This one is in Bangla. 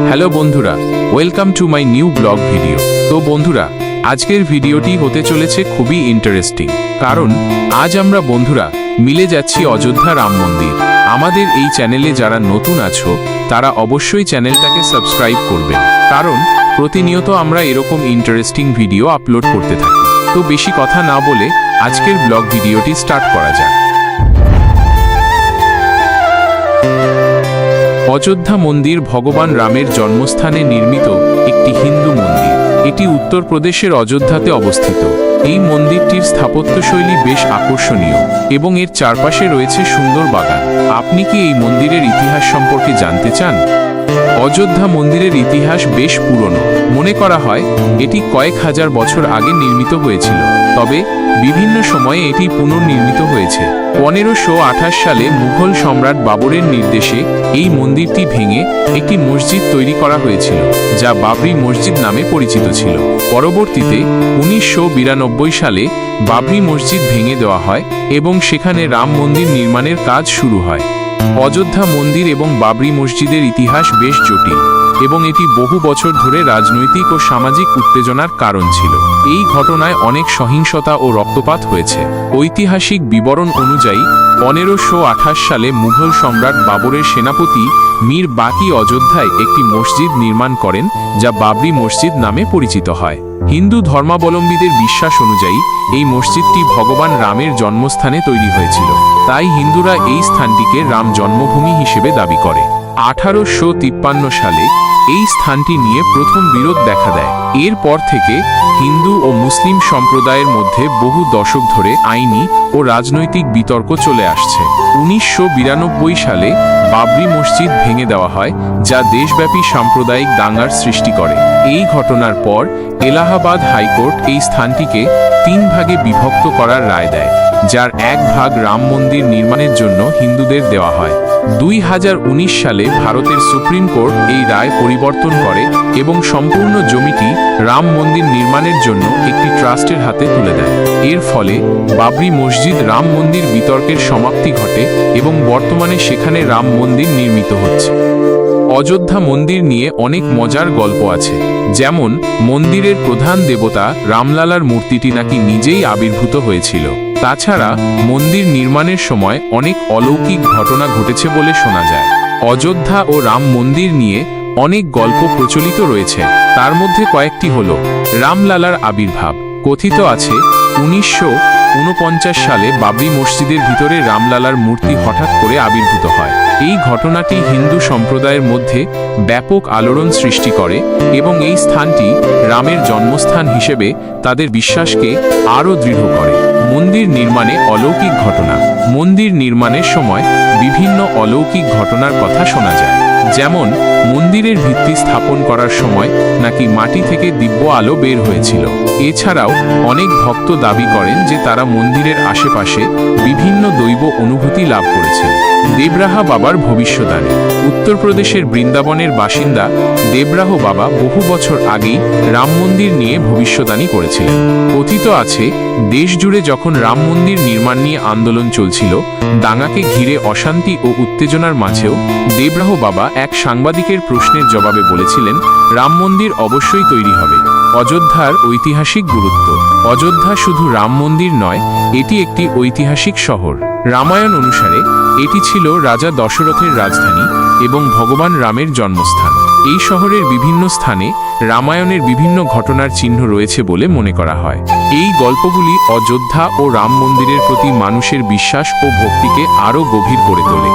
হ্যালো বন্ধুরা, welcome to my new blog video. তো বন্ধুরা, আজকের ভিডিওটি হতে চলেছে খুবই ইন্টারেস্টিং, কারণ আজ আমরা বন্ধুরা মিলে যাচ্ছি অযোধ্যা রাম মন্দির। আমাদের এই চ্যানেলে যারা নতুন আছো তারা অবশ্যই চ্যানেলটাকে সাবস্ক্রাইব করবেন, কারণ প্রতিনিয়ত আমরা এরকম ইন্টারেস্টিং ভিডিও আপলোড করতে থাকি। তো বেশি কথা না বলে আজকের ব্লগ ভিডিওটি স্টার্ট করা যাক। অযোধ্যা মন্দির ভগবান রামের জন্মস্থানে নির্মিত একটি হিন্দু মন্দির। এটি উত্তরপ্রদেশের অযোধ্যাতে অবস্থিত। এই মন্দিরটির স্থাপত্যশৈলী বেশ আকর্ষণীয় এবং এর চারপাশে রয়েছে সুন্দর বাগান। আপনি কি এই মন্দিরের ইতিহাস সম্পর্কে জানতে চান? অযোধ্যা মন্দিরের ইতিহাস বেশ পুরনো। মনে করা হয় এটি কয়েক হাজার বছর আগে নির্মিত হয়েছিল, তবে বিভিন্ন সময়ে এটি পুনর্নির্মিত হয়েছে। 1528 সালে মুঘল সম্রাট বাবরের নির্দেশে এই মন্দিরটি ভেঙে একটি মসজিদ তৈরি করা হয়েছিল, যা বাবরি মসজিদ নামে পরিচিত ছিল। পরবর্তীতে 1992 সালে বাবরি মসজিদ ভেঙে দেওয়া হয় এবং সেখানে রাম মন্দির নির্মাণের কাজ শুরু হয়। অযোধ্যা মন্দির এবং বাবরি মসজিদের ইতিহাস বেশ জটিল এবং এটি বহু বছর ধরে রাজনৈতিক ও সামাজিক উত্তেজনার কারণ ছিল। এই ঘটনায় অনেক সহিংসতা ও রক্তপাত হয়েছে। ঐতিহাসিক বিবরণ অনুযায়ী 1528 সালে মুঘল সম্রাট বাবরের সেনাপতি মীর বাকি অযোধ্যায় একটি মসজিদ নির্মাণ করেন, যা বাবরি মসজিদ নামে পরিচিত হয়। হিন্দু ধর্মাবলম্বীদের বিশ্বাস অনুযায়ী এই মসজিদটি ভগবান রামের জন্মস্থানে তৈরি হয়েছিল, তাই হিন্দুরা এই স্থানটিকে রাম জন্মভূমি হিসেবে দাবি করে। 1853 সালে এই স্থানটি নিয়ে প্রথম বিরোধ দেখা দেয়। এরপর থেকে হিন্দু ও মুসলিম সম্প্রদায়ের মধ্যে বহু দশক ধরে আইনি ও রাজনৈতিক বিতর্ক চলে আসছে। 1992 সালে বাবরি মসজিদ ভেঙে দেওয়া হয়, যা দেশব্যাপী সাম্প্রদায়িক দাঙ্গার সৃষ্টি করে। এই ঘটনার পর এলাহাবাদ হাইকোর্ট এই স্থানটিকে 3 ভাগে বিভক্ত করার রায় দেয়, যার এক ভাগ রাম মন্দির নির্মাণের জন্য হিন্দুদের দেওয়া হয়। 2019 সালে ভারতের সুপ্রিম কোর্ট এই রায় পরিবর্তন করে এবং সম্পূর্ণ জমিটি রাম মন্দির নির্মাণের জন্য একটি ট্রাস্টের হাতে তুলে দেয়। এর ফলে বাবরি মসজিদ রাম মন্দির বিতর্কের সমাপ্তি ঘটে এবং বর্তমানে সেখানে রাম মন্দির নির্মিত হচ্ছে। অযোধ্যা মন্দির নিয়ে অনেক মজার গল্প আছে, যেমন মন্দিরের প্রধান দেবতা রামলালার মূর্তিটি নাকি নিজেই আবির্ভূত হয়েছিল। তাছাড়া মন্দির নির্মাণের সময় অনেক অলৌকিক ঘটনা ঘটেছে বলে শোনা যায়। অযোধ্যা ও রাম মন্দির নিয়ে অনেক গল্প প্রচলিত রয়েছে, তার মধ্যে কয়েকটি হল রামলালার আবির্ভাব। কথিত আছে 1949 সালে বাবরি মসজিদের ভিতরে রামলালার মূর্তি হঠাৎ করে আবির্ভূত হয়। এই ঘটনাটি হিন্দু সম্প্রদায়ের মধ্যে ব্যাপক আলোড়ন সৃষ্টি করে এবং এই স্থানটি রামের জন্মস্থান হিসেবে তাদের বিশ্বাসকে আরও দৃঢ় করে। মন্দির নির্মাণে অলৌকিক ঘটনা। মন্দির নির্মাণের সময় বিভিন্ন অলৌকিক ঘটনার কথা শোনা যায়, যেমন মন্দিরের ভিত্তি স্থাপন করার সময় নাকি মাটি থেকে দিব্য আলো বের হয়েছিল। এছাড়াও অনেক ভক্ত দাবি করেন যে তারা মন্দিরের আশেপাশে বিভিন্ন দৈব অনুভূতি লাভ করেছেন। দেবরাহা বাবার ভবিষ্যদ্বাণী। উত্তরপ্রদেশের বৃন্দাবনের বাসিন্দা দেবরাহ বাবা বহু বছর আগেই রাম মন্দির নিয়ে ভবিষ্যদ্বাণী করেছিলেন। কথিত আছে দেশ জুড়ে যখন রাম মন্দির নির্মাণ নিয়ে আন্দোলন চলছিল, দাঙ্গাকে ঘিরে অশান্তি ও উত্তেজনার মাঝেও দেবরাহ বাবা এক সাংবাদিকের প্রশ্নের জবাবে বলেছিলেন, রাম মন্দির অবশ্যই তৈরি হবে। অযোধ্যার ঐতিহাসিক গুরুত্ব। অযোধ্যা শুধু রাম মন্দির নয়, এটি একটি ঐতিহাসিক শহর। রামায়ণ অনুসারে এটি ছিল রাজা দশরথের রাজধানী এবং ভগবান রামের জন্মস্থান। এই শহরের বিভিন্ন স্থানে রামায়ণের বিভিন্ন ঘটনার চিহ্ন রয়েছে বলে মনে করা হয়। এই গল্পগুলি অযোধ্যা ও রাম মন্দিরের প্রতি মানুষের বিশ্বাস ও ভক্তিকে আরও গভীর করে তোলে।